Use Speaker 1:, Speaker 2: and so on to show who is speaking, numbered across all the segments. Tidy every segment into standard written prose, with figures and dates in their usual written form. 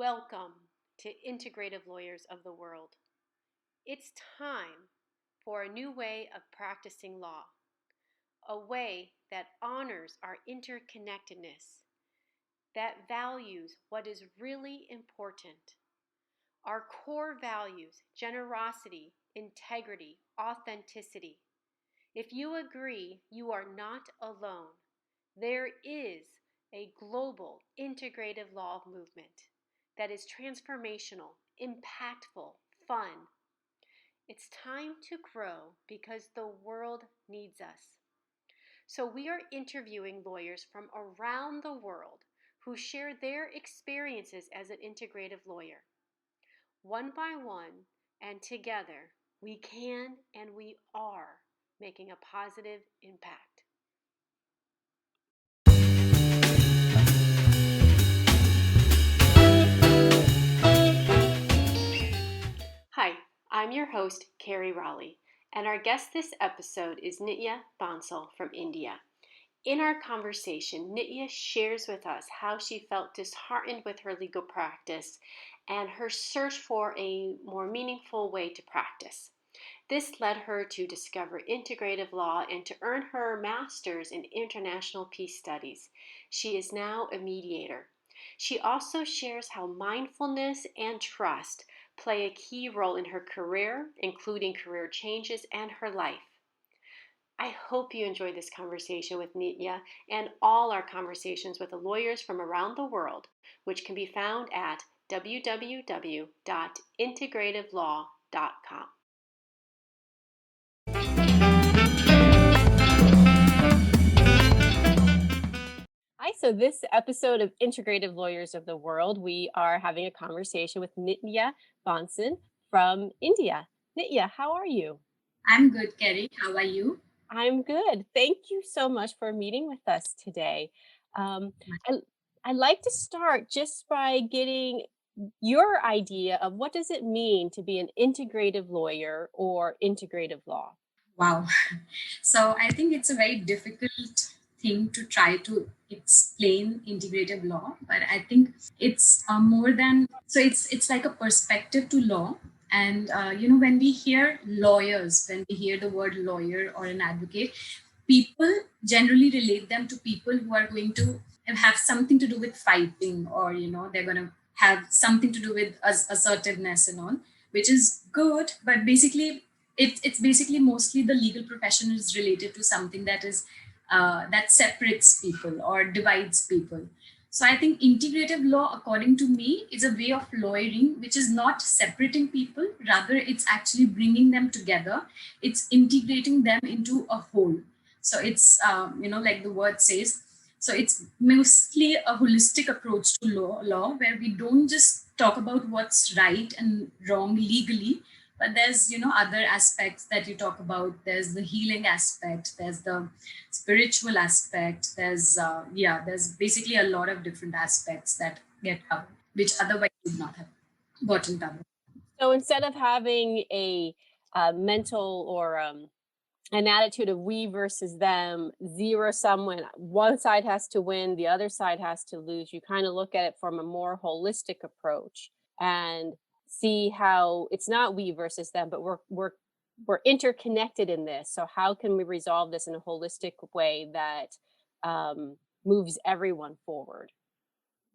Speaker 1: Welcome to Integrative Lawyers of the World. It's time for a new way of practicing law, a way that honors our interconnectedness, that values what is really important. Our core values: generosity, integrity, authenticity. If you agree, you are not alone. There is a global integrative law movement that is transformational, impactful, fun. It's time to grow because the world needs us. So we are interviewing lawyers from around the world who share their experiences as an integrative lawyer. One by one and together, we can and we are making a positive impact. Hi, I'm your host, Carrie Raleigh, and our guest this episode is Nitya Bansal from India. In our conversation, Nitya shares with us how she felt disheartened with her legal practice and her search for a more meaningful way to practice. This led her to discover integrative law and to earn her master's in international peace studies. She is now a mediator. She also shares how mindfulness and trust play a key role in her career, including career changes and her life. I hope you enjoyed this conversation with Nitya and all our conversations with the lawyers from around the world, which can be found at www.integrativelaw.com. Hi, so this episode of Integrative Lawyers of the World, we are having a conversation with Nitya Bansal from India. Nitya, how are you?
Speaker 2: I'm good, Kerry. How are you?
Speaker 1: I'm good. Thank you so much for meeting with us today. Um, I, I'd like to start just by getting your idea of what does it mean to be an integrative lawyer or integrative law?
Speaker 2: Wow. So I think it's a very difficult thing to try to explain integrative law, but I think it's more than so. It's like a perspective to law. And when we hear lawyers, when we hear the word lawyer or an advocate, people generally relate them to people who are going to have something to do with fighting, or they're going to have something to do with assertiveness and all, which is good, but basically it's basically mostly the legal profession is related to something that is that separates people or divides people. So I think integrative law, according to me, is a way of lawyering which is not separating people, rather it's actually bringing them together. It's integrating them into a whole. So it's like the word says, so it's mostly a holistic approach to law where we don't just talk about what's right and wrong legally, but there's other aspects that you talk about. There's the healing aspect, there's the spiritual aspect, there's basically a lot of different aspects that get covered, which otherwise would not have gotten covered.
Speaker 1: So instead of having a mental or an attitude of we versus them, zero sum, when one side has to win, the other side has to lose, you kind of look at it from a more holistic approach and see how it's not we versus them, but we're interconnected in this. So how can we resolve this in a holistic way that moves everyone forward?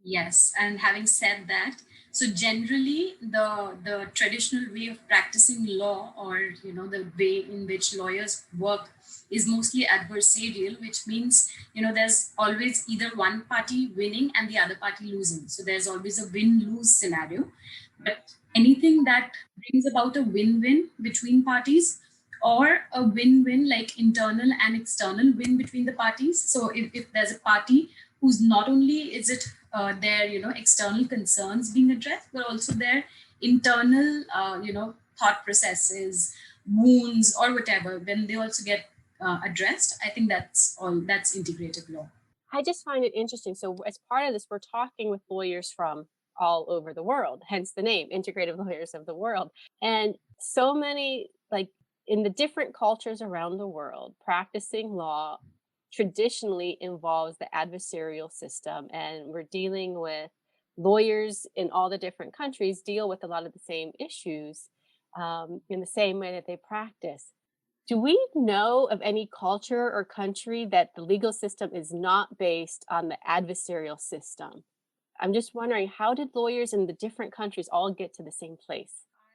Speaker 2: Yes, and having said that, so generally the traditional way of practicing law, or the way in which lawyers work, is mostly adversarial, which means there's always either one party winning and the other party losing. So there's always a win-lose scenario. But anything that brings about a win-win between parties, or a win-win, like internal and external win between the parties. So if there's a party who's not only is it their external concerns being addressed, but also their internal thought processes, wounds, or whatever, when they also get addressed, I think that's integrative law.
Speaker 1: I just find it interesting. So, as part of this, we're talking with lawyers from all over the world, hence the name, Integrative Lawyers of the World. And so many, like in the different cultures around the world, practicing law traditionally involves the adversarial system. And we're dealing with lawyers in all the different countries deal with a lot of the same issues in the same way that they practice. Do we know of any culture or country that the legal system is not based on the adversarial system? I'm just wondering, how did lawyers in the different countries all get to the same place?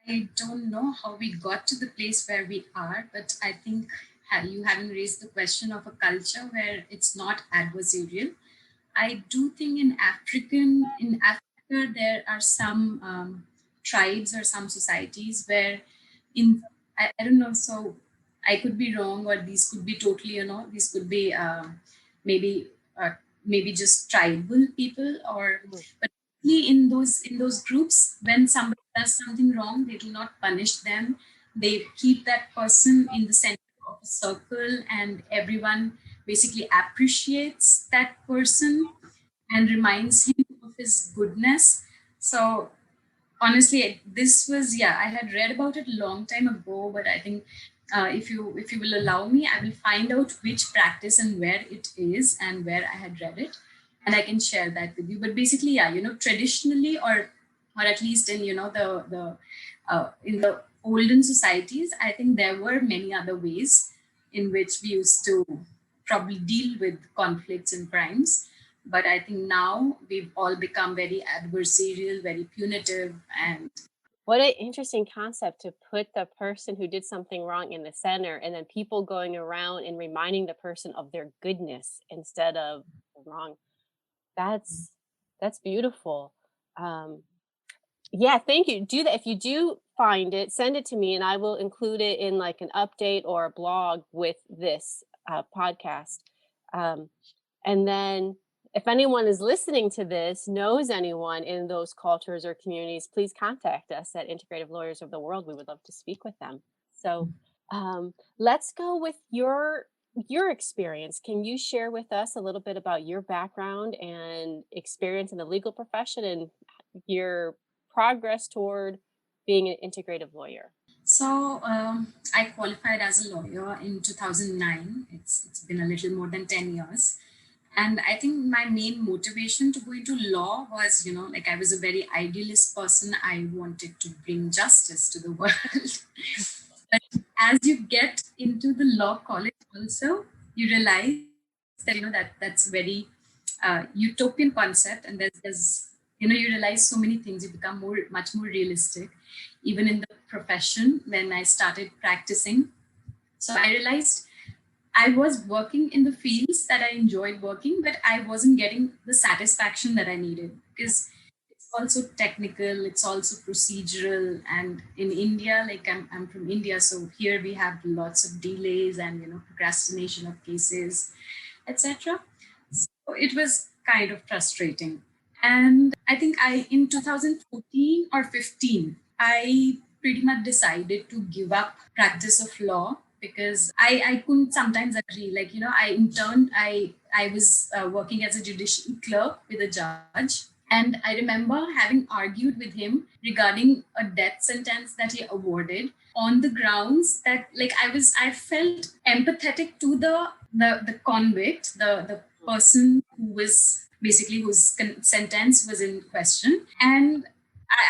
Speaker 2: I don't know how we got to the place where we are, but I think you having raised the question of a culture where it's not adversarial. I do think in Africa there are some tribes or some societies where I don't know, so I could be wrong, or these could be totally, these could be maybe uh, maybe just tribal people, or
Speaker 1: Mm.
Speaker 2: but in those groups, when somebody does something wrong, they do not punish them. They keep that person in the center of a circle, and everyone basically appreciates that person and reminds him of his goodness. So honestly, this was, yeah, I had read about it a long time ago, but I think if you will allow me, I will find out which practice and where it is and where I had read it, and I can share that with you. But basically, yeah, traditionally, or at least in the in the olden societies, I think there were many other ways in which we used to probably deal with conflicts and crimes. But I think now we've all become very adversarial, very punitive, and
Speaker 1: What an interesting concept to put the person who did something wrong in the center and then people going around and reminding the person of their goodness instead of the wrong. That's that's beautiful. Um, yeah, thank you. Do that. If you do find it, send it to me and I will include it in like an update or a blog with this podcast. Um, and then if anyone is listening to this, knows anyone in those cultures or communities, please contact us at Integrative Lawyers of the World. We would love to speak with them. So let's go with your experience. Can you share with us a little bit about your background and experience in the legal profession and your progress toward being an integrative lawyer?
Speaker 2: so I qualified as a lawyer in 2009. It's been a little more than 10 years, and I think my main motivation to go into law was, like, I was a very idealist person. I wanted to bring justice to the world. But as you get into the law college, also you realize that that's a very utopian concept, and there's you realize so many things. You become much more realistic, even in the profession. When I started practicing, so I realized I was working in the fields that I enjoyed working, but I wasn't getting the satisfaction that I needed, because it's also technical, it's also procedural. And in India, like, I'm from India, so here we have lots of delays and procrastination of cases, etc. So it was kind of frustrating. And I think in 2014 or 15, I pretty much decided to give up practice of law, because I couldn't sometimes agree. Like, I interned, I was working as a judicial clerk with a judge. And I remember having argued with him regarding a death sentence that he awarded, on the grounds that, like, I felt empathetic to the convict, the person who was basically whose sentence was in question. And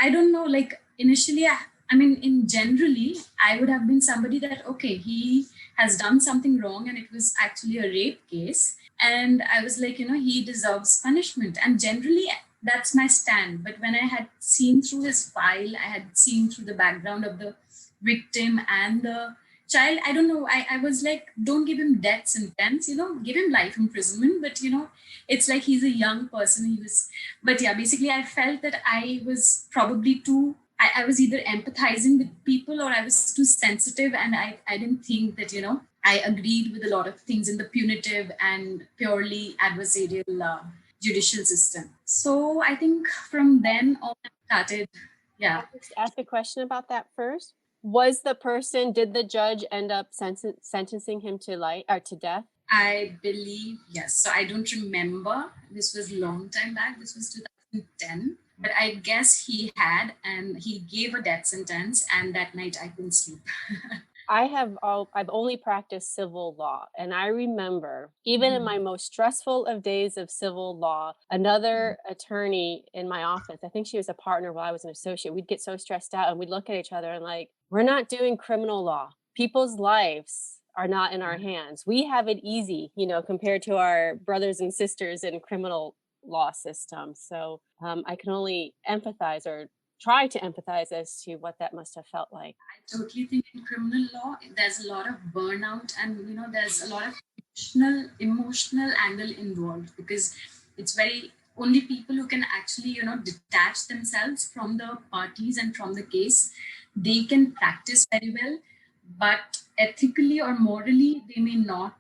Speaker 2: I don't know, like, initially, I mean, in generally, I would have been somebody that, okay, he has done something wrong and it was actually a rape case. And I was like, he deserves punishment. And generally, that's my stand. But when I had seen through his file, I had seen through the background of the victim and the child, I don't know, I was like, don't give him death sentence, give him life imprisonment. But, it's like he's a young person. But yeah, basically, I felt that I was probably I was either empathizing with people, or I was too sensitive, and I didn't think that, I agreed with a lot of things in the punitive and purely adversarial judicial system. So I think from then on, I started,
Speaker 1: Can
Speaker 2: yeah.
Speaker 1: I just ask a question about that first? Did the judge end up sentencing him to life or to death?
Speaker 2: I believe, yes. So I don't remember. This was a long time back. This was 2010. But I guess he had, and he gave a death sentence. And that night I couldn't sleep.
Speaker 1: I've only practiced civil law, and I remember even in my most stressful of days of civil law, another attorney in my office, I think she was a partner while I was an associate, we'd get so stressed out and we'd look at each other and like, we're not doing criminal law. People's lives are not in our hands. We have it easy, compared to our brothers and sisters in criminal law system. So I can only empathize or try to empathize as to what that must have felt like.
Speaker 2: I totally think in criminal law there's a lot of burnout, and there's a lot of emotional angle involved, because it's very only people who can actually detach themselves from the parties and from the case, they can practice very well, but ethically or morally they may not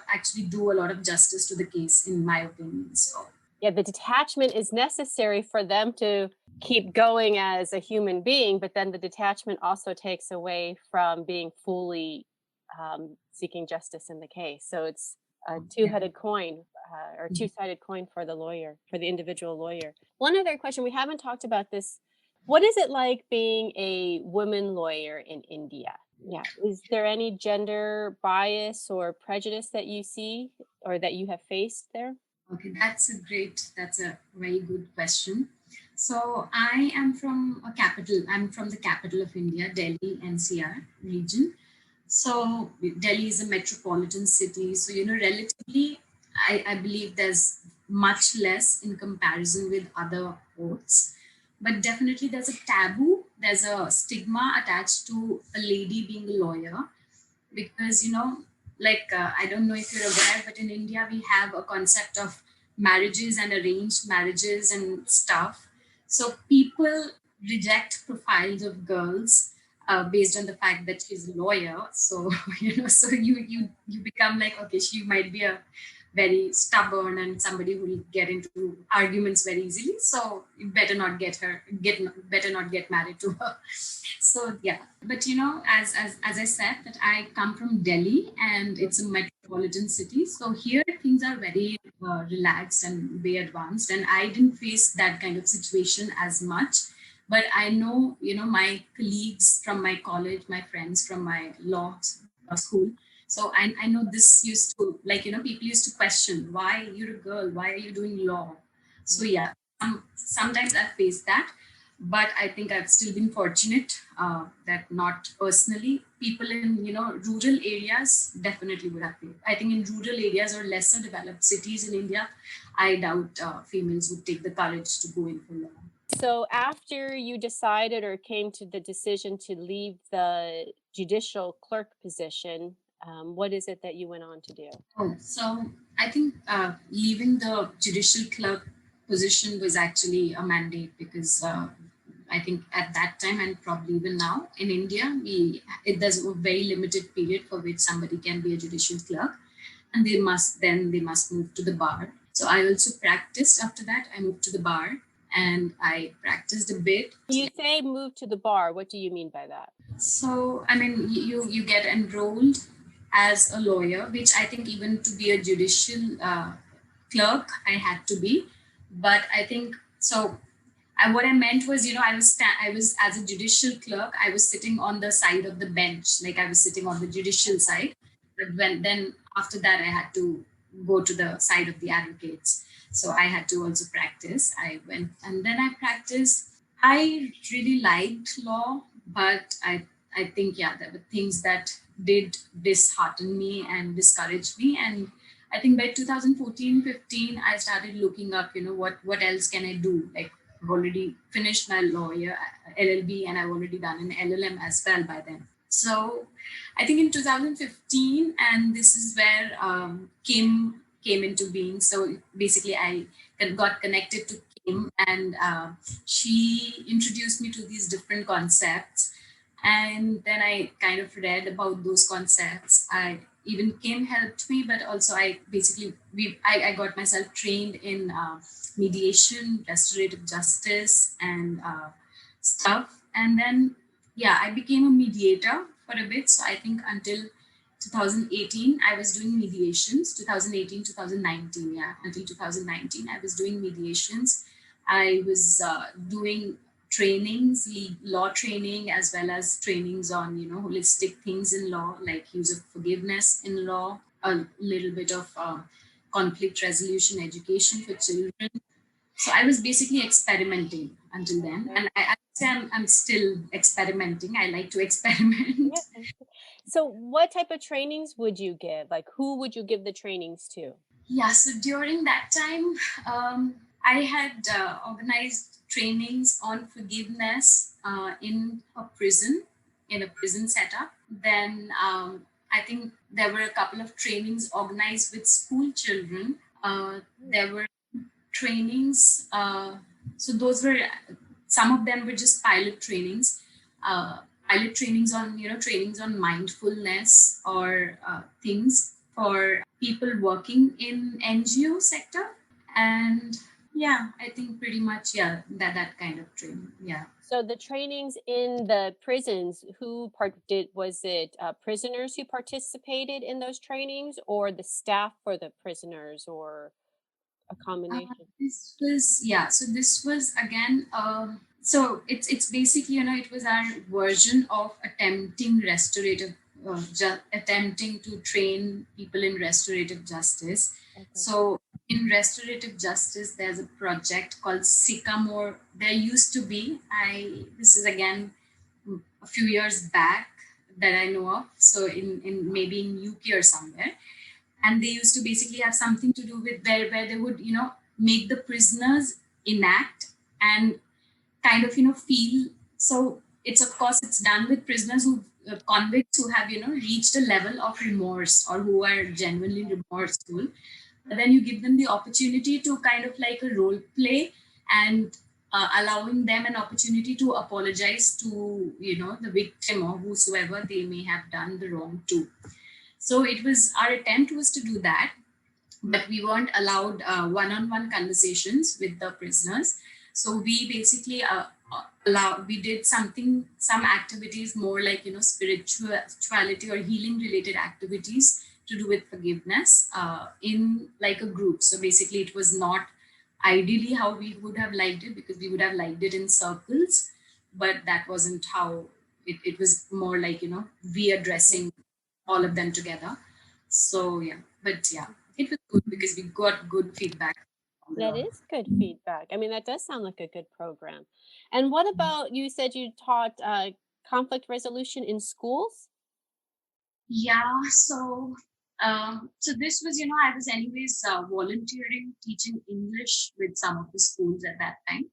Speaker 2: actually do a lot of justice to the case, in my opinion. So
Speaker 1: yeah, the detachment is necessary for them to keep going as a human being, but then the detachment also takes away from being fully seeking justice in the case. So it's a two-headed coin, or two-sided coin for the lawyer, for the individual lawyer. One other question, we haven't talked about this. What is it like being a woman lawyer in India? Yeah. Is there any gender bias or prejudice that you see or that you have faced there?
Speaker 2: Okay, that's a very good question. So I am from a capital. I'm from the capital of India, Delhi NCR region. So Delhi is a metropolitan city. So, relatively, I believe there's much less in comparison with other ports. But definitely there's a taboo, there's a stigma attached to a lady being a lawyer, because like I don't know if you're aware, but in India we have a concept of marriages and arranged marriages and stuff. So people reject profiles of girls based on the fact that she's a lawyer. So so you become like, okay, she might be a very stubborn and somebody who will get into arguments very easily, so you better not better not get married to her. So yeah, but as I said, that I come from Delhi and it's a metropolitan city. So here things are very relaxed and way advanced, and I didn't face that kind of situation as much. But I know, my colleagues from my college, my friends from my law school. So I know this used to, like, people used to question, why you're a girl, why are you doing law? So yeah, sometimes I face that, but I think I've still been fortunate that not personally. People in rural areas definitely would have paid. I think in rural areas or lesser developed cities in India, I doubt females would take the courage to go in for law.
Speaker 1: So after you decided or came to the decision to leave the judicial clerk position, what is it that you went on to do?
Speaker 2: Oh, so I think leaving the judicial clerk position was actually a mandate, because I think at that time and probably even now in India, there's a very limited period for which somebody can be a judicial clerk, and they must move to the bar. So I also practiced after that. I moved to the bar and I practiced a bit.
Speaker 1: You say move to the bar. What do you mean by that?
Speaker 2: So, I mean, you get enrolled as a lawyer, which I think even to be a judicial clerk, I had to be. But I think so. What I meant was, I was as a judicial clerk, I was sitting on the side of the bench, like I was sitting on the judicial side. But then after that, I had to go to the side of the advocates. So I had to also practice. I went and then I practiced. I really liked law, but I think, yeah, there were things that did dishearten me and discourage me. And I think by 2014-15, I started looking up, what else can I do? Like, I've already finished my lawyer LLB, and I've already done an LLM as well by then. So I think in 2015, and this is where came into being. So basically, I got connected to Kim, and she introduced me to these different concepts. And then I kind of read about those concepts. I even Kim helped me, but also I got myself trained in mediation, restorative justice, and stuff. And then, yeah, I became a mediator for a bit. So I think until 2018, I was doing mediations. 2018, 2019, yeah, until 2019, I was doing mediations. I was doing trainings, law training, as well as trainings on, holistic things in law, like use of forgiveness in law, a little bit of conflict resolution education for children. So I was basically experimenting until then.
Speaker 1: Okay.
Speaker 2: And I'd say I'm still experimenting. I like to experiment.
Speaker 1: Yeah. So what type of trainings would you give? Like who would you give the trainings to?
Speaker 2: Yeah, so during that time, I had organized trainings on forgiveness in a prison setup. Then I think there were a couple of trainings organized with school children. There were trainings. So those were, some of them were just pilot trainings. Pilot trainings on, trainings on mindfulness or things for people working in NGO sector. And yeah, I think pretty much, yeah, that kind of training. Yeah.
Speaker 1: So the trainings in the prisons, was it prisoners who participated in those trainings or the staff for the prisoners or a combination?
Speaker 2: This was, yeah. So this was again. So it's basically, it was our version of attempting attempting to train people in restorative justice.
Speaker 1: Okay.
Speaker 2: So in restorative justice, there's a project called Sycamore. There used to be. This is again a few years back that I know of. So in maybe in UK or somewhere, and they used to basically have something to do with where they would, make the prisoners enact and kind of, feel. So it's, of course, it's done with prisoners who, convicts who have, reached a level of remorse or who are genuinely remorseful. But then you give them the opportunity to kind of like a role play, and allowing them an opportunity to apologize to, the victim or whosoever they may have done the wrong to. So it was, our attempt was to do that, but we weren't allowed one-on-one conversations with the prisoners. So we basically we did some activities more like, spirituality or healing related activities to do with forgiveness in like a group. So basically, it was not ideally how we would have liked it, because we would have liked it in circles, but that wasn't how it was. More like, we addressing all of them together. So yeah, but yeah, it was good because we got good feedback on the
Speaker 1: That
Speaker 2: law.
Speaker 1: is good feedback. I mean, that does sound like a good program. And what about, you said you taught conflict resolution in schools?
Speaker 2: Yeah, so this was, I was anyways volunteering teaching English with some of the schools at that time.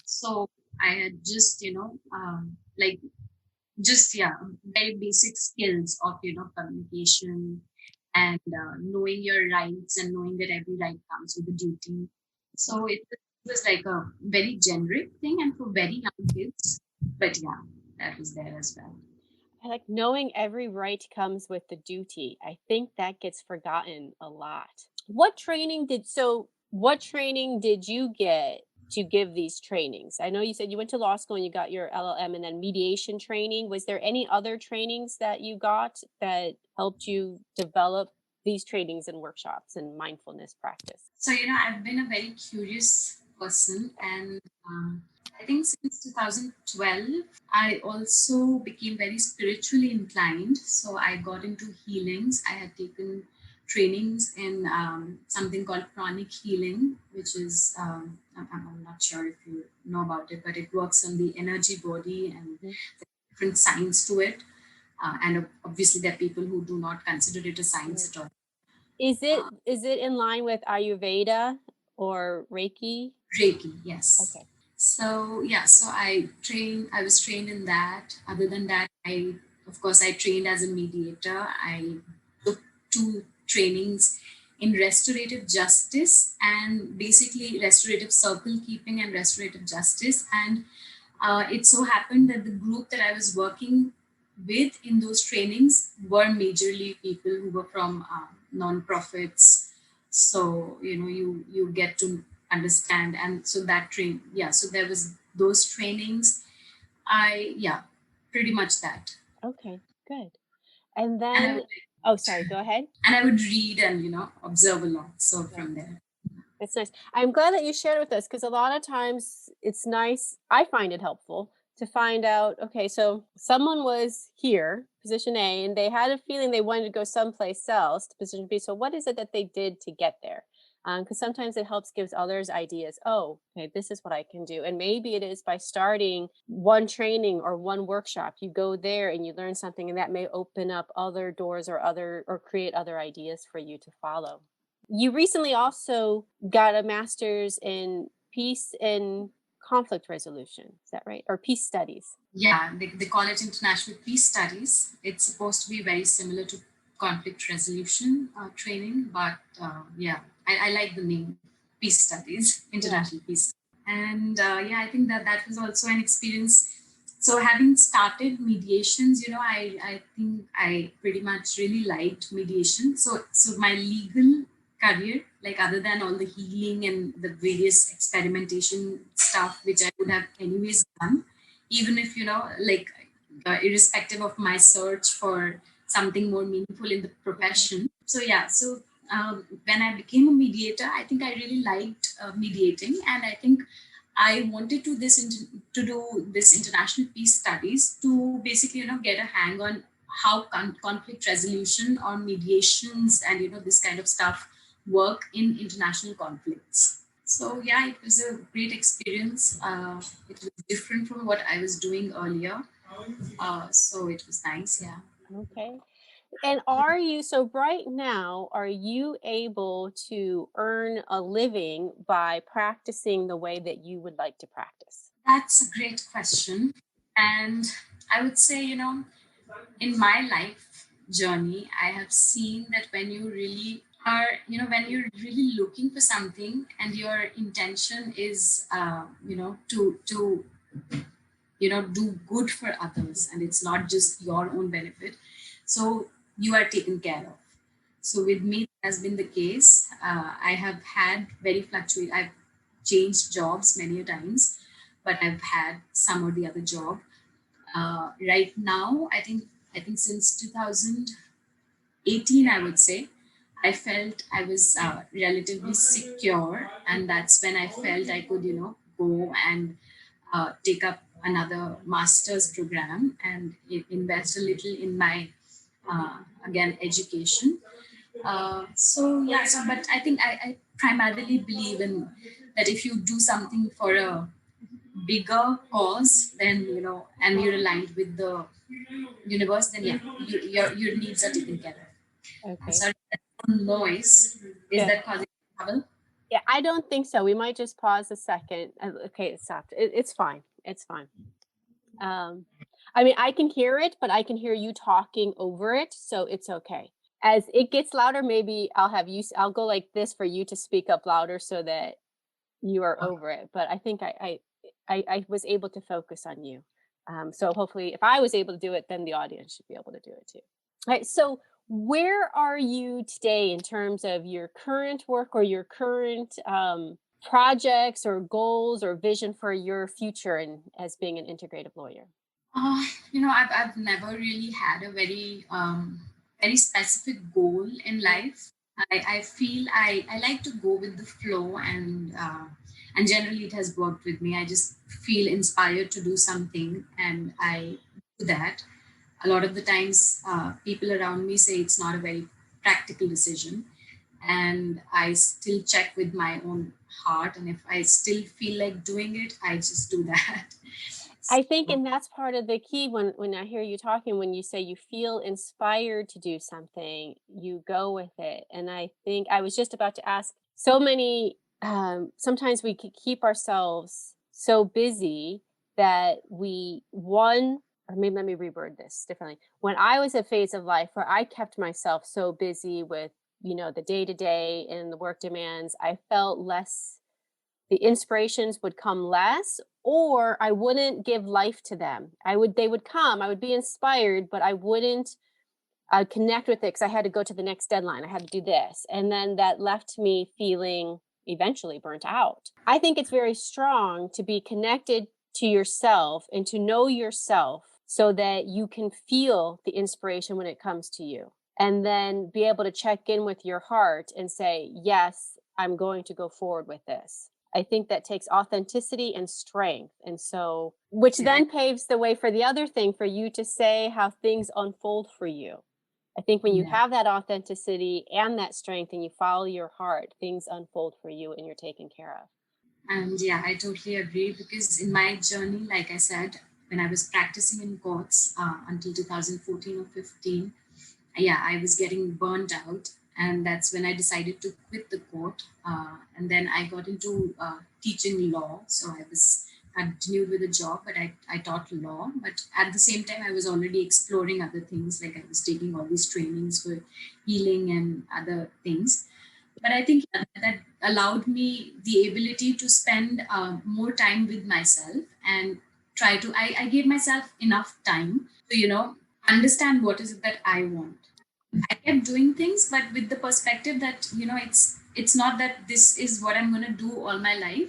Speaker 2: So I had just, like just, yeah, very basic skills of, communication and knowing your rights and knowing that every right comes with a duty. So it was like a very generic thing and for very young kids. But yeah, that was there as well.
Speaker 1: I like knowing every right comes with the duty. I think that gets forgotten a lot. What training did you get to give these trainings? I know you said you went to law school and you got your LLM and then mediation training. Was there any other trainings that you got that helped you develop these trainings and workshops and mindfulness practice?
Speaker 2: So, I've been a very curious person, and I think since 2012, I also became very spiritually inclined. So, I got into healings. I had taken trainings in something called chronic healing, which is, I'm not sure if you know about it, but it works on the energy body and
Speaker 1: Mhm.
Speaker 2: different science to it. And obviously, there are people who do not consider it a science
Speaker 1: Right.
Speaker 2: at all.
Speaker 1: Is it in line with Ayurveda or Reiki?
Speaker 2: Reiki, yes.
Speaker 1: Okay.
Speaker 2: So yeah, so I was trained in that. Other than that, of course I trained as a mediator. I took two trainings in restorative justice and basically restorative circle keeping and restorative justice. And it so happened that the group that I was working with in those trainings were majorly people who were from non-profits. So you get to understand, and so that train, yeah. So there was those trainings. Yeah, pretty much that.
Speaker 1: Okay, good. And
Speaker 2: And I
Speaker 1: then
Speaker 2: would
Speaker 1: oh, sorry, go ahead.
Speaker 2: and I would read and observe a lot. So
Speaker 1: Yeah.
Speaker 2: from there.
Speaker 1: It's nice. I'm glad that you shared it with us because a lot of times it's nice. I find it helpful to find out, okay, so someone was here, position A, and they had a feeling they wanted to go someplace else to position B. So what is it that they did to get there? Because sometimes it helps gives others ideas. Oh, okay, this is what I can do. And maybe it is by starting one training or one workshop. You go there and you learn something, and that may open up other doors or create other ideas for you to follow. You recently also got a master's in peace and conflict resolution. Is that right? Or peace studies?
Speaker 2: Yeah, they call it International Peace Studies. It's supposed to be very similar to conflict resolution training, but yeah, I like the name Peace Studies,
Speaker 1: Yeah.
Speaker 2: International Peace. And yeah, I think that was also an experience. So having started mediations, I think I pretty much really liked mediation. So my legal career, like other than all the healing and the various experimentation stuff, which I would have anyways done, even if like irrespective of my search for something more meaningful in the profession. So yeah, so when I became a mediator, I think I really liked mediating, and I think I wanted to do this international peace studies to basically get a hang on how conflict resolution or mediations and this kind of stuff work in international conflicts. So yeah, it was a great experience. It was different from what I was doing earlier. So it was nice. Yeah.
Speaker 1: Okay. And are you, so right now, are you able to earn a living by practicing the way that you would like to practice?
Speaker 2: That's a great question. And I would say, in my life journey, I have seen that when you really are, when you're really looking for something and your intention is, to do good for others, and it's not just your own benefit, so you are taken care of. So with me, that has been the case. I have had very fluctuate. I've changed jobs many a times, but I've had some or the other job. Right now, I think since 2018, I would say, I felt I was relatively secure, and that's when I felt I could, go and take up another master's program and invest a little in my again education. So yeah, so but I think I primarily believe in that if you do something for a bigger cause, then and you're aligned with the universe, then yeah, your needs are taken care of.
Speaker 1: Okay.
Speaker 2: Sorry, that noise is
Speaker 1: Yeah.
Speaker 2: that causing trouble?
Speaker 1: Yeah, I don't think so. We might just pause a second. Okay, it stopped. It's fine. It's fine. Um, I mean, I can hear it, but I can hear you talking over it, so it's okay. As it gets louder, maybe I'll go like this for you to speak up louder so that you are
Speaker 2: Okay.
Speaker 1: over it. But I think I was able to focus on you. So hopefully, if I was able to do it, then the audience should be able to do it too. All right. So where are you today in terms of your current work or your current projects or goals or vision for your future and as being an integrative lawyer?
Speaker 2: Uh, I've never really had a very specific goal in life. I feel I like to go with the flow, and generally it has worked with me. I just feel inspired to do something, and I do that. A lot of the times, people around me say it's not a very practical decision, and I still check with my own heart, and if I still feel like doing it, I just do that.
Speaker 1: I think,
Speaker 2: So,
Speaker 1: and that's part of the key when I hear you talking, when you say you feel inspired to do something, you go with it. And I think I was just about to ask, so many, sometimes we could keep ourselves so busy that or maybe let me reword this differently. When I was a phase of life where I kept myself so busy with, the day to day and the work demands, I felt less, the inspirations would come less, or I wouldn't give life to them. They would come, I would be inspired, but I wouldn't connect with it because I had to go to the next deadline. I had to do this. And then that left me feeling eventually burnt out. I think it's very strong to be connected to yourself and to know yourself so that you can feel the inspiration when it comes to you. And then be able to check in with your heart and say, yes, I'm going to go forward with this. I think that takes authenticity and strength. And so, which then paves the way for the other thing for you to say how things unfold for you. I think when you
Speaker 2: Yeah.
Speaker 1: have that authenticity and that strength and you follow your heart, things unfold for you and you're taken care of.
Speaker 2: And yeah, I totally agree because in my journey, like I said, when I was practicing in courts until 2014 or 15, yeah, I was getting burned out. And that's when I decided to quit the court. And then I got into teaching law. So I was continued with a job, but I taught law. But at the same time, I was already exploring other things. Like I was taking all these trainings for healing and other things. But I think that allowed me the ability to spend more time with myself and try to, I gave myself enough time to, understand what is it that I want. I kept doing things, but with the perspective that, it's not that this is what I'm going to do all my life,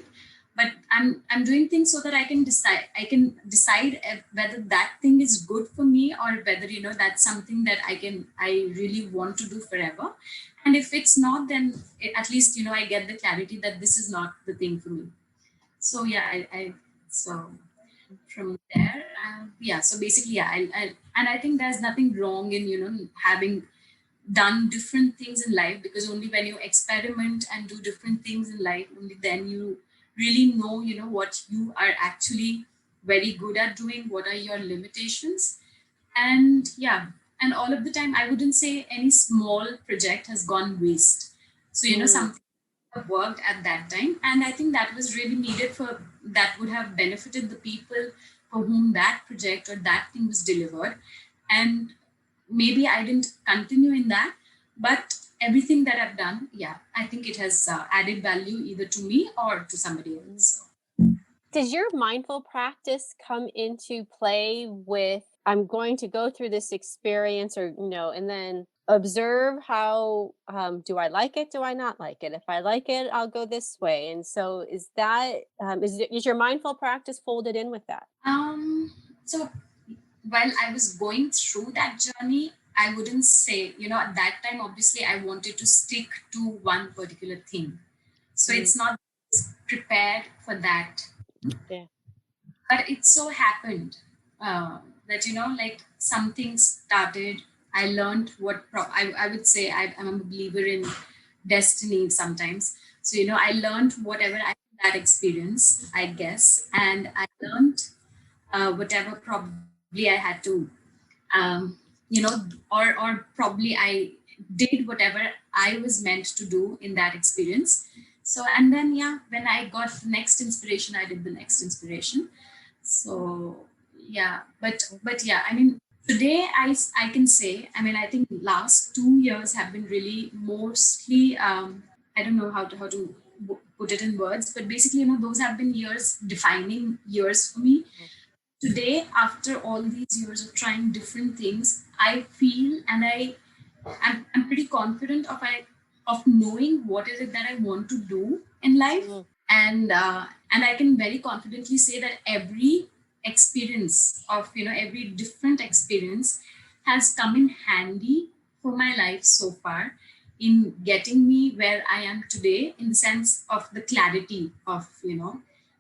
Speaker 2: but I'm doing things so that I can decide whether that thing is good for me, or whether, that's something that I really want to do forever. And if it's not, then at least, I get the clarity that this is not the thing for me. So yeah, I so from there, yeah, so basically, yeah, and I think there's nothing wrong in, having done different things in life, because only when you experiment and do different things in life, only then you really know, what you are actually very good at doing, what are your limitations. And yeah, and all of the time, I wouldn't say any small project has gone waste. So,
Speaker 1: Mm,
Speaker 2: something worked at that time, and I think that was really needed, for that would have benefited the people for whom that project or that thing was delivered. And maybe I didn't continue in that, but everything that I've done, yeah, I think it has added value either to me or to somebody
Speaker 1: mm.
Speaker 2: else.
Speaker 1: Does your mindful practice come into play with, I'm going to go through this experience, or, and then observe how, do I like it? Do I not like it? If I like it, I'll go this way. And so is that, is your mindful practice folded in with that?
Speaker 2: So while I was going through that journey, I wouldn't say, at that time, obviously, I wanted to stick to one particular thing. So
Speaker 1: Mm,
Speaker 2: it's not prepared for that.
Speaker 1: yeah.
Speaker 2: But it so happened that, like something started. I learned I would say I'm a believer in destiny sometimes. So, I learned whatever I that experience, I guess, and I learned whatever probably I had to, um, or probably I did whatever I was meant to do in that experience. So, and then, yeah, when I got the next inspiration, I did the next inspiration. So, yeah, but yeah, I mean, today I can say, I mean, I think last 2 years have been really mostly, I don't know how to put it in words, but basically, those have been years, defining years for me. Today, after all these years of trying different things, I feel, and I'm pretty confident of knowing what is it that I want to do in life.
Speaker 1: Mm,
Speaker 2: And I can very confidently say that every experience of, every different experience has come in handy for my life so far, in getting me where I am today, in the sense of the clarity of,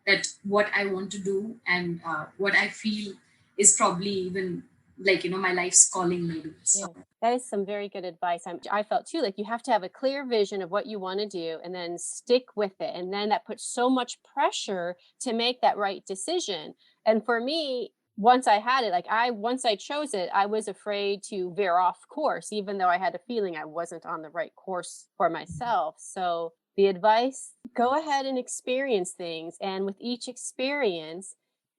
Speaker 2: that what I want to do, and what I feel is probably even, like, my life's calling, maybe. So
Speaker 1: yeah. That is some very good advice. I felt too like you have to have a clear vision of what you want to do and then stick with it. And then that puts so much pressure to make that right decision. And for me, once I had it, once I chose it, I was afraid to veer off course, even though I had a feeling I wasn't on the right course for myself. So the advice, go ahead and experience things. And with each experience,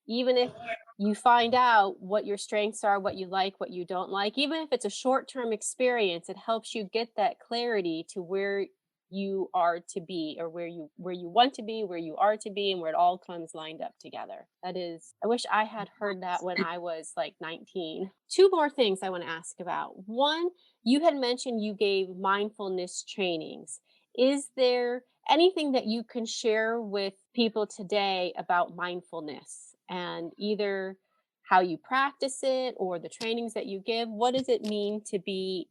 Speaker 1: even if you find out what your strengths are, what you like, what you don't like, even if it's a short-term experience, it helps you get that clarity to where you are to be, or where you want to be, where you are to be, and where it all comes lined up together. That is, I wish I had heard that when I was like 19. Two more things I want to ask about. One, you had mentioned you gave mindfulness trainings. Is there anything that you can share with people today about mindfulness, and either how you practice it or the trainings that you give? What does it mean to be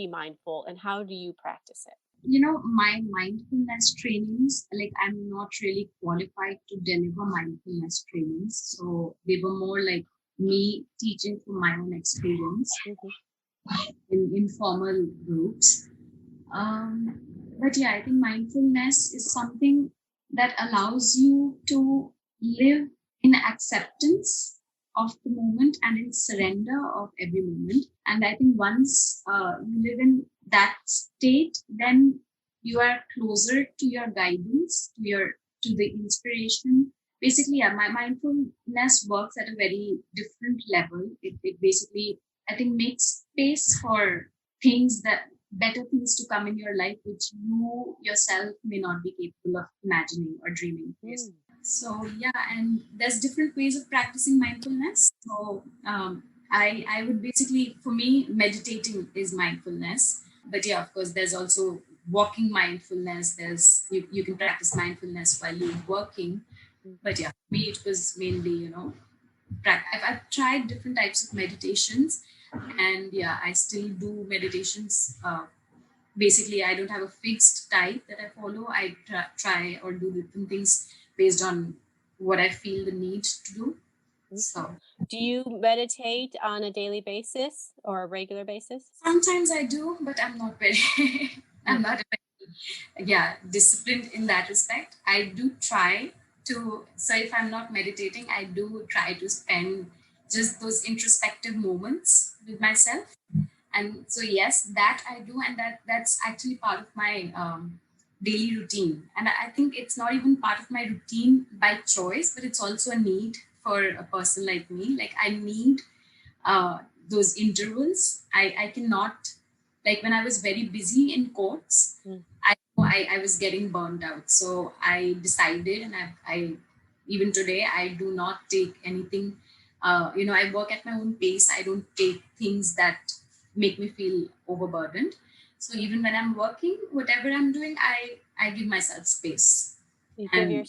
Speaker 1: mindful, and how do you practice it?
Speaker 2: My mindfulness trainings, like I'm not really qualified to deliver mindfulness trainings. So they were more like me teaching from my own experience
Speaker 1: Mm-hmm.
Speaker 2: in informal groups. Um, but yeah, I think mindfulness is something that allows you to live in acceptance of the moment and in surrender of every moment. And I think once you live in that state, then you are closer to your guidance, to the inspiration. Basically, yeah, my mindfulness works at a very different level. It basically, I think, makes space for things that better things to come in your life which you yourself may not be capable of imagining or dreaming. Yes. So yeah, and there's different ways of practicing mindfulness. So I would basically, for me, meditating is mindfulness. But yeah, of course, there's also walking mindfulness. You can practice mindfulness while you're working. But yeah, for me it was mainly, I've tried different types of meditations, and yeah, I still do meditations. Basically, I don't have a fixed type that I follow. I try or do different things based on what I feel the need to do. So
Speaker 1: Do you meditate on a daily basis or a regular basis?
Speaker 2: sometimes I do, but I'm not very, I'm not very, yeah, disciplined in that respect. I do try to, so if I'm not meditating, I do try to spend just those introspective moments with myself. And so yes, that I do, and that's actually part of my daily routine. And I think it's not even part of my routine by choice, but it's also a need for a person like me. Like I need uh, those intervals. I cannot, like when I was very busy in courts,
Speaker 1: Mm.
Speaker 2: I was getting burned out. So I decided, and I even today, I do not take anything. I work at my own pace. I don't take things that make me feel overburdened. So even when I'm working, whatever I'm doing, I give myself space.
Speaker 1: You give your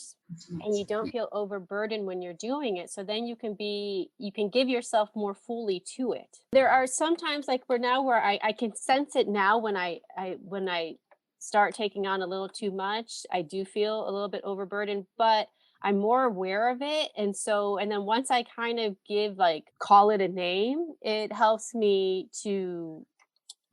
Speaker 2: And
Speaker 1: and you don't feel overburdened when you're doing it. So then you can give yourself more fully to it. There are sometimes like we're now where I can sense it now when I start taking on a little too much. I do feel a little bit overburdened, but I'm more aware of it. And then once I kind of call it a name, it helps me to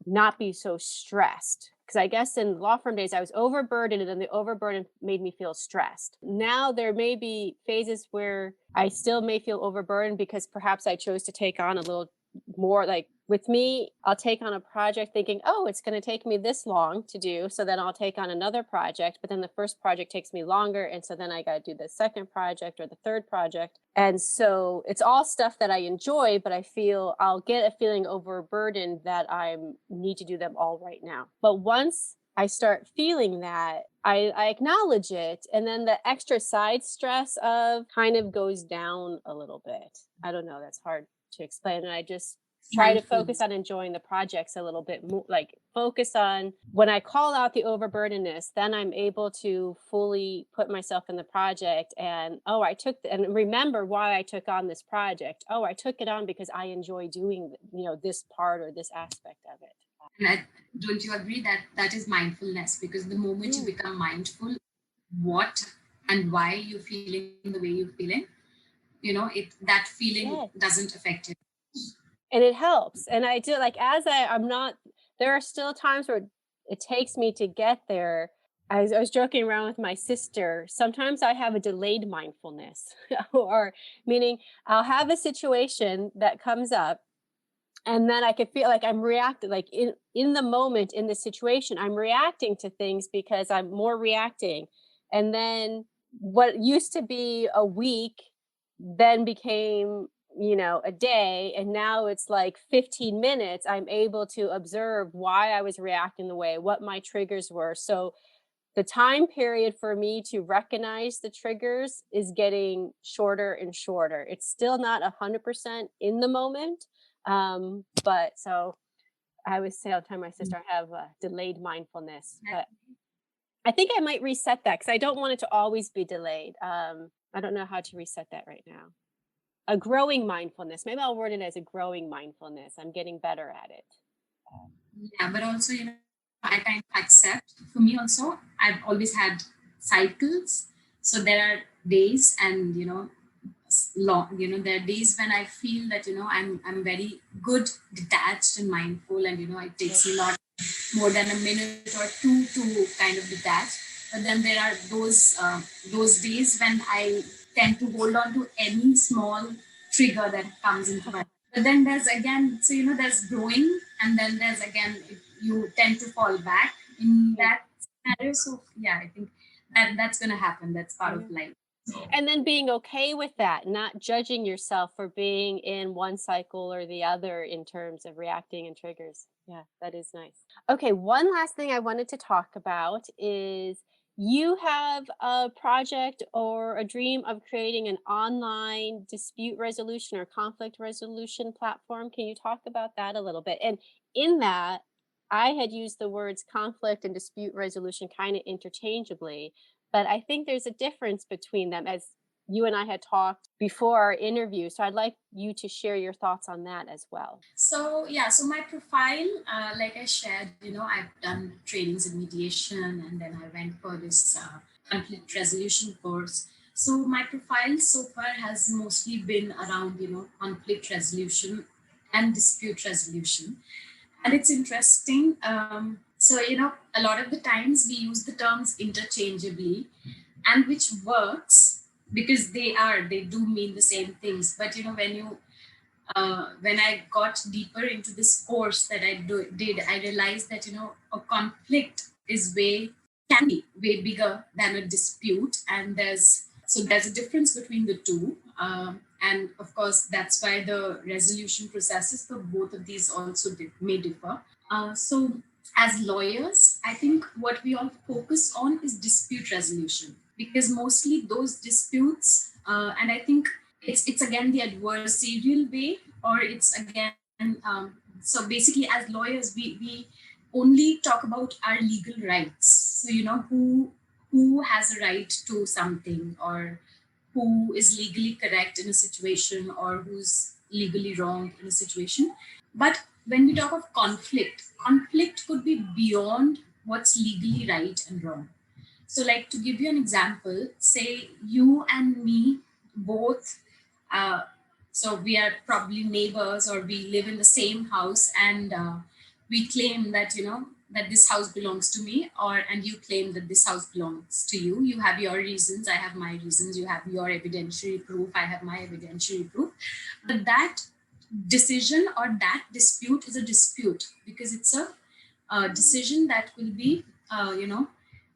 Speaker 1: not be so stressed. Because I guess in law firm days, I was overburdened, and then the overburden made me feel stressed. Now there may be phases where I still may feel overburdened because perhaps I chose to take on a little more. Like with me, I'll take on a project thinking, oh, it's going to take me this long to do. So then I'll take on another project, but then the first project takes me longer. And so then I got to do the second project or the third project. And so it's all stuff that I enjoy, but I'll get a feeling overburdened that I need to do them all right now. But once I start feeling that, I acknowledge it. And then the extra side stress of kind of goes down a little bit. I don't know. That's hard to explain. And I just try to focus on enjoying the projects a little bit more, like focus on when I call out the overburdenedness, then I'm able to fully put myself in the project and, and remember why I took on this project. Oh, I took it on because I enjoy doing, this part or this aspect of it.
Speaker 2: And don't you agree that that is mindfulness? Because the moment you become mindful, what and why you're feeling the way you're feeling, that feeling
Speaker 1: Yeah.
Speaker 2: doesn't affect you.
Speaker 1: And it helps. And I do I'm not, there are still times where it takes me to get there. I was joking around with my sister. Sometimes I have a delayed mindfulness, or meaning I'll have a situation that comes up, and then I could feel like I'm reacting, like in the moment in the situation, I'm reacting to things because I'm more reacting. And then what used to be a week then became, a day, and now it's like 15 minutes. I'm able to observe why I was reacting the way, what my triggers were. So the time period for me to recognize the triggers is getting shorter and shorter. It's still not 100% in the moment. But so I always say all the time, my sister, I have delayed mindfulness, but I think I might reset that because I don't want it to always be delayed. I don't know how to reset that right now. A growing mindfulness. Maybe I'll word it as a growing mindfulness. I'm getting better at it.
Speaker 2: Yeah, but also, I kind of accept. For me also, I've always had cycles. So there are days and, long, there are days when I feel that, I'm very good, detached and mindful. And, it takes me not more than a minute or two to kind of detach. But then there are those days when I tend to hold on to any small trigger that comes into my. But then there's again, so there's growing, and then there's again you tend to fall back in that scenario. So yeah, I think that's gonna happen. That's part of life. So.
Speaker 1: And then being okay with that, not judging yourself for being in one cycle or the other in terms of reacting and triggers. Yeah, that is nice. Okay, one last thing I wanted to talk about is you have a project or a dream of creating an online dispute resolution or conflict resolution platform. Can you talk about that a little bit? And in that, I had used the words conflict and dispute resolution kind of interchangeably, but I think there's a difference between them, as you and I had talked before our interview. So I'd like you to share your thoughts on that as well.
Speaker 2: So yeah, so my profile, like I shared, I've done trainings in mediation, and then I went for this conflict resolution course. So my profile so far has mostly been around, conflict resolution and dispute resolution. And it's interesting. So, a lot of the times we use the terms interchangeably, and which works because they do mean the same things. But, when I got deeper into this course that did, I realized that, a conflict is can be way bigger than a dispute. And there's a difference between the two. And of course, that's why the resolution processes for both of these also may differ. So as lawyers, I think what we all focus on is dispute resolution, because mostly those disputes, and I think it's again the adversarial way, or it's again so basically as lawyers we only talk about our legal rights. So who has a right to something, or who is legally correct in a situation, or who's legally wrong in a situation. But when we talk of conflict could be beyond what's legally right and wrong. So, like, to give you an example, say you and me both, uh, so we are probably neighbors, or we live in the same house, and we claim that, that this house belongs to me, and you claim that this house belongs to you. You have your reasons, I have my reasons. You have your evidentiary proof, I have my evidentiary proof. But that decision or that dispute is a dispute because it's a decision that will be,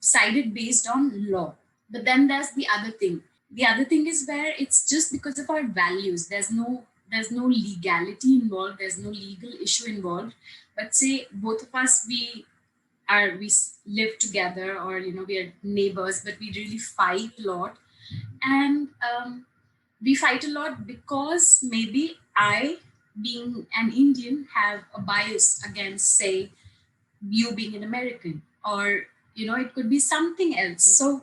Speaker 2: decided based on law. But then there's the other thing. The other thing is where it's just because of our values. There's no legality involved. There's no legal issue involved. But say both of us we live together, or we are neighbors, but we really fight a lot. And we fight a lot because maybe I, being an Indian, have a bias against, say, you being an American, or it could be something else. So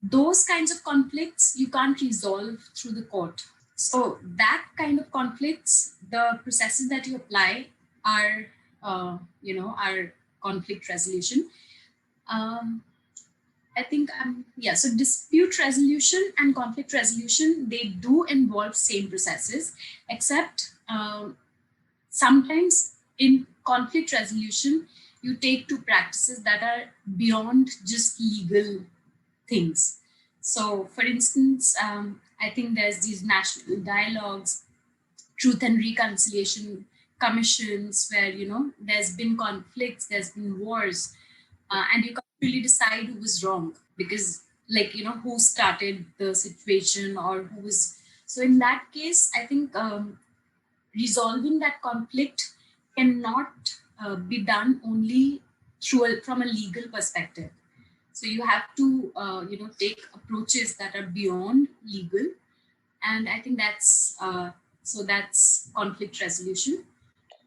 Speaker 2: those kinds of conflicts you can't resolve through the court. So that kind of conflicts, the processes that you apply are, are conflict resolution. Um, I think yeah. So dispute resolution and conflict resolution, they do involve same processes, except sometimes in conflict resolution you take to practices that are beyond just legal things. So, for instance, I think there's these national dialogues, truth and reconciliation commissions, where there's been conflicts, there's been wars, and you can't really decide who was wrong because, like, who started the situation, or who was. So in that case, I think resolving that conflict cannot be done only from a legal perspective. So you have to, take approaches that are beyond legal, and I think that's conflict resolution.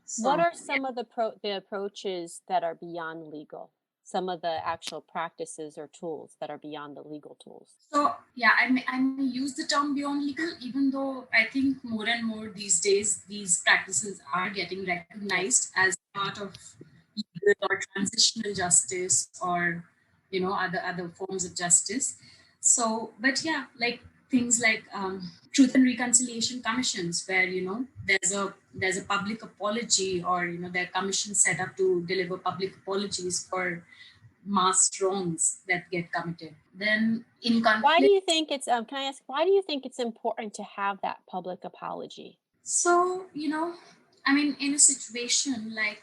Speaker 2: So,
Speaker 1: What are some of the approaches that are beyond legal? Some of the actual practices or tools that are beyond the legal tools?
Speaker 2: So yeah, I may use the term beyond legal, even though I think more and more these days these practices are getting recognized as part of legal. legal or transitional justice, or other forms of justice. So, but yeah, like things like truth and reconciliation commissions, where there's a public apology, or there are commissions set up to deliver public apologies for mass wrongs that get committed. Then in
Speaker 1: Why do
Speaker 2: conflict.
Speaker 1: you think it's can I ask why do you think it's important to have that public apology?
Speaker 2: So, I mean, in a situation like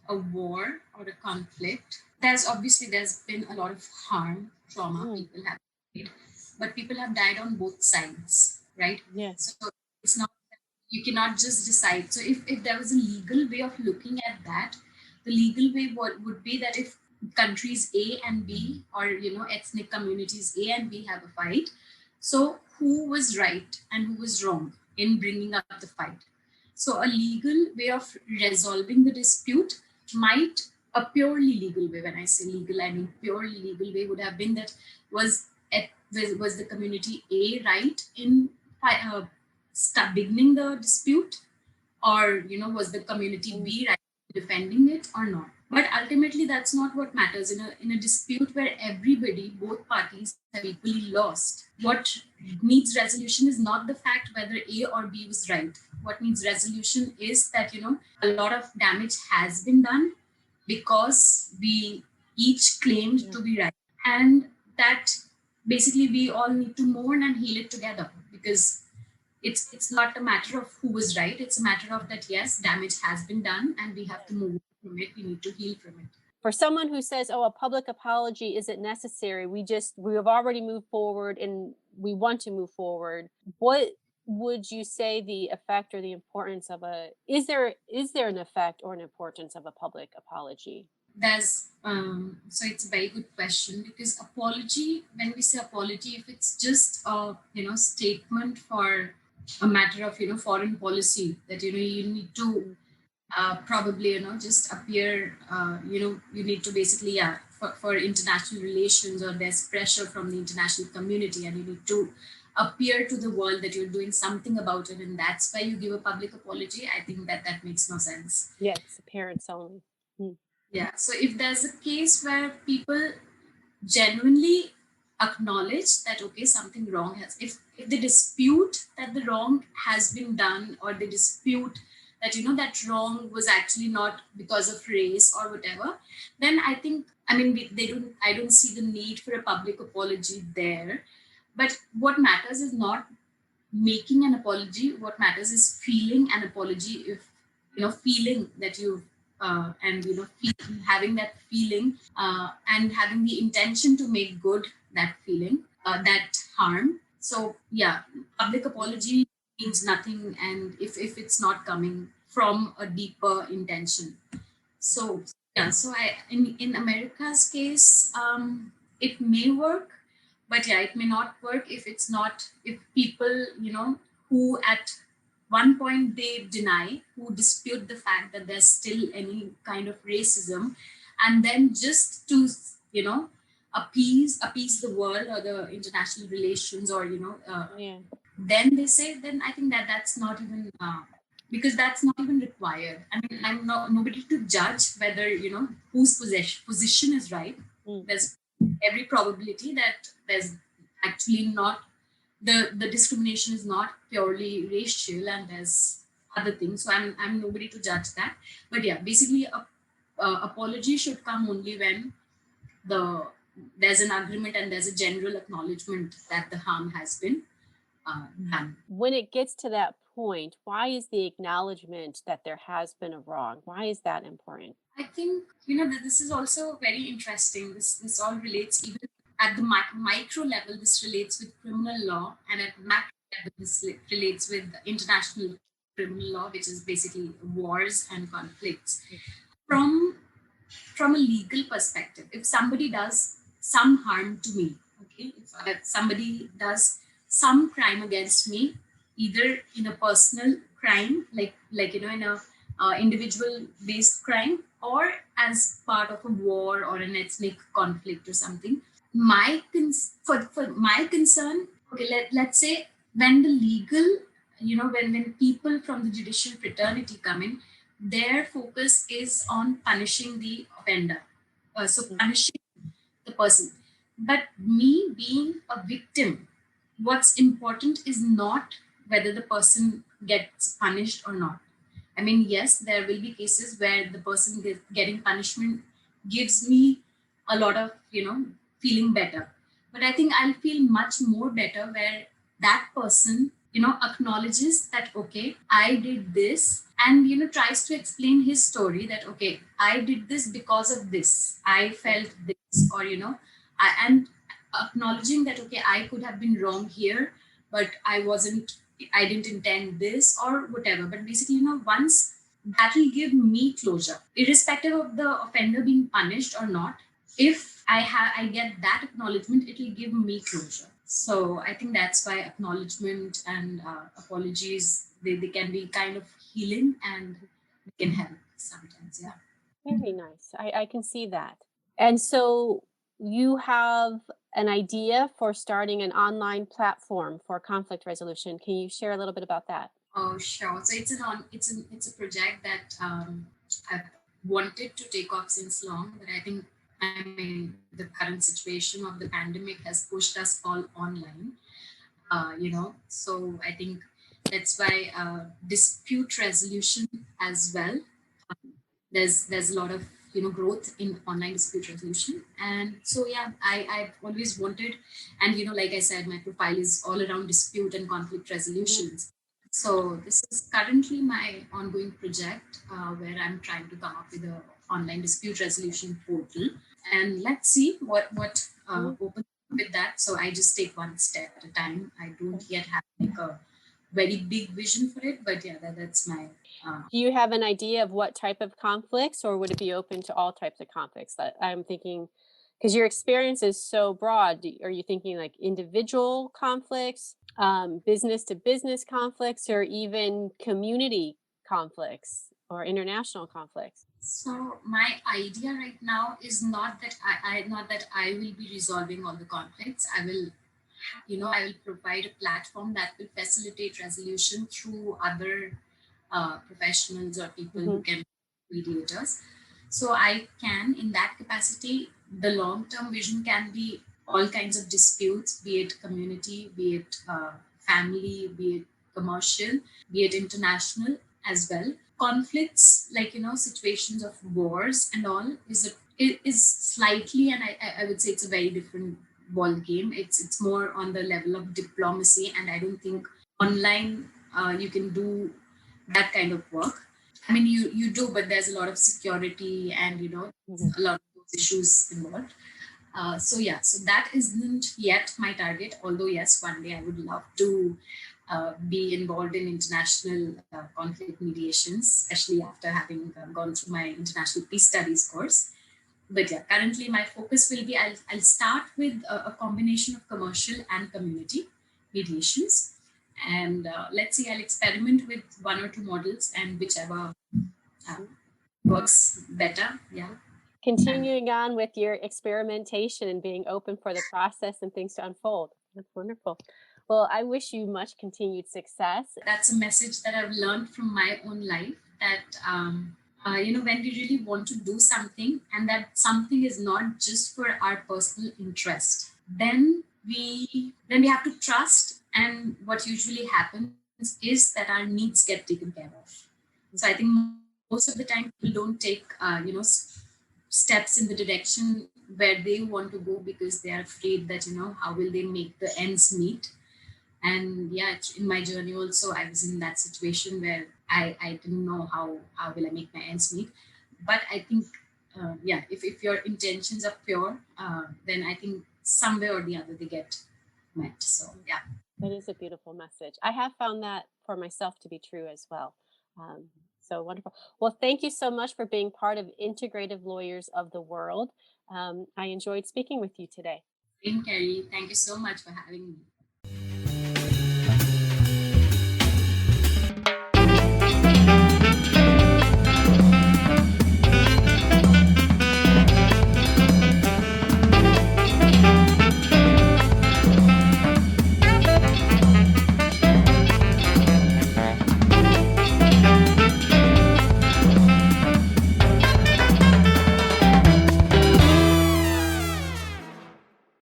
Speaker 2: a war or a conflict, there's been a lot of harm, trauma
Speaker 1: Mm,
Speaker 2: people have died, but people have died on both sides, right?
Speaker 1: yeah.
Speaker 2: So it's not, you cannot just decide. So if there was a legal way of looking at that, the legal way would be that if countries A and B, or ethnic communities A and B have a fight, so who was right and who was wrong in bringing up the fight? So a legal way of resolving the dispute might, a purely legal way, when I say legal, I mean purely legal way, would have been that was was the community A right in beginning the dispute, or was the community
Speaker 1: Mm,
Speaker 2: B right in defending it or not? But ultimately, that's not what matters in a dispute where everybody, both parties, have equally lost. What needs resolution is not the fact whether A or B was right. What needs resolution is that a lot of damage has been done because we each claimed
Speaker 1: yeah.
Speaker 2: to be right, and that basically we all need to mourn and heal it together, because it's not a matter of who was right. It's a matter of that, yes, damage has been done and we have to move from it. We need to heal from it.
Speaker 1: For someone who says, "Oh, a public apology isn't necessary. We have already moved forward and we want to move forward." What would you say the effect or the importance of a is there an effect or an importance of a public apology?
Speaker 2: There's so it's a very good question, because apology, when we say apology, if it's just a statement for a matter of foreign policy, that you need to
Speaker 1: Mm,
Speaker 2: probably just appear, you need to basically, yeah, for international relations, or there's pressure from the international community and you need to appear to the world that you're doing something about it, and that's why you give a public apology. I think that makes no sense.
Speaker 1: yes, appearance only. Mm,
Speaker 2: Yeah, so if there's a case where people genuinely acknowledge that, okay, something wrong has, if they dispute that the wrong has been done, or they dispute that that wrong was actually not because of race or whatever, then I think, I mean, I don't see the need for a public apology there. But what matters is not making an apology. What matters is feeling an apology. If feeling that you and having that feeling, and having the intention to make good that feeling, that harm. So yeah, public
Speaker 1: mm,
Speaker 2: apology means nothing, and if it's not coming from a deeper intention. So yeah, so I in America's case, it may work, but yeah, it may not work if it's not, if people who at one point they deny, who dispute the fact that there's still any kind of racism, and then just to you know appease the world or the international relations, or
Speaker 1: yeah.
Speaker 2: then they say, then I think that's not even because that's not even required. I mean, I'm not nobody to judge whether whose position is right.
Speaker 1: Mm.
Speaker 2: There's every probability that there's actually not, the discrimination is not purely racial, and there's other things. So I'm nobody to judge that. But yeah, basically a apology should come only when the there's an agreement and there's a general acknowledgement that the harm has been done.
Speaker 1: When it gets to that point, why is the acknowledgement that there has been a wrong? Why is that important?
Speaker 2: I think that this is also very interesting. This all relates, even at the micro level. This relates with criminal law, and at macro level, this relates with international criminal law, which is basically wars and conflicts. From from a legal perspective, if somebody does some harm to me, okay, if somebody does some crime against me, either in a personal crime, like in a individual based crime, or as part of a war or an ethnic conflict or something, for my concern, okay, let's say, when the legal, when people from the judicial fraternity come in, their focus is on punishing the offender. So
Speaker 1: Mhm.
Speaker 2: punishing the person. But me being a victim, what's important is not whether the person gets punished or not. I mean, yes, there will be cases where the person getting punishment gives me a lot of, feeling better. But I think I'll feel much more better where that person, acknowledges that, okay, I did this, and, tries to explain his story that, okay, I did this because of this. I felt this, or, and acknowledging that, okay, I could have been wrong here, but I didn't intend this or whatever. But basically, once that will give me closure, irrespective of the offender being punished or not. If I get that acknowledgement, it will give me closure. So I think that's why acknowledgement and apologies, they can be kind of healing, and they can help sometimes. Yeah.
Speaker 1: Very nice. I can see that. And so you have an idea for starting an online platform for conflict resolution. Can you share a little bit about that?
Speaker 2: Oh, sure. So it's a project that I've wanted to take off since long, but I mean the current situation of the pandemic has pushed us all online. So I think that's why dispute resolution as well. There's a lot of growth in online dispute resolution, and so yeah, I've always wanted, and like I said, my profile is all around dispute and conflict
Speaker 1: Mhm.
Speaker 2: resolutions. So this is currently my ongoing project, where I'm trying to come up with a online dispute resolution portal, and let's see what
Speaker 1: Mhm.
Speaker 2: opens with that. So I just take one step at a time. I don't
Speaker 1: Okay.
Speaker 2: yet have like a very big vision for it, but yeah, that's my
Speaker 1: Do you have an idea of what type of conflicts, or would it be open to all types of conflicts? That I'm thinking, because your experience is so broad. Are you thinking like individual conflicts, business to business conflicts, or even community conflicts or international conflicts?
Speaker 2: So my idea right now is not that I will be resolving all the conflicts. I will provide a platform that will facilitate resolution through other professionals or people who
Speaker 1: Hmm.
Speaker 2: can be mediators. So I can, in that capacity, the long-term vision can be all kinds of disputes, be it community, be it family, be it commercial, be it international as well. Conflicts, like situations of wars and all, is slightly, and I would say it's a very different ball game. It's more on the level of diplomacy, and I don't think online you can do that kind of work. I mean, you do, but there's a lot of security and
Speaker 1: Hmm.
Speaker 2: a lot of those issues involved. So yeah, so that isn't yet my target. Although yes, one day I would love to be involved in international conflict mediations, especially after having gone through my international peace studies course. But yeah, currently my focus will be I'll start with a combination of commercial and community mediations, and let's see, I'll experiment with one or two models, and whichever uh, works better. Yeah. And
Speaker 1: Continuing on with your experimentation and being open for the process and things to unfold. That's wonderful. Well, I wish you much continued success.
Speaker 2: that's a message that I've learned from my own life, that when we really want to do something, and that something is not just for our personal interest, then we have to trust, and what usually happens is that our needs get taken care of. So I think most of the time people don't take steps in the direction where they want to go because they are afraid that how will they make the ends meet. And yeah, in my journey also, I was in that situation where I didn't know how will I make my ends meet. But I think yeah, if your intentions are pure, then I think somewhere or the other they get met. So yeah.
Speaker 1: That is a beautiful message. I have found that for myself to be true as well. Um, so wonderful. Well, thank you so much for being part of Integrative Lawyers of the World. I enjoyed speaking with you today.
Speaker 2: Carrie, thank you so much for having me.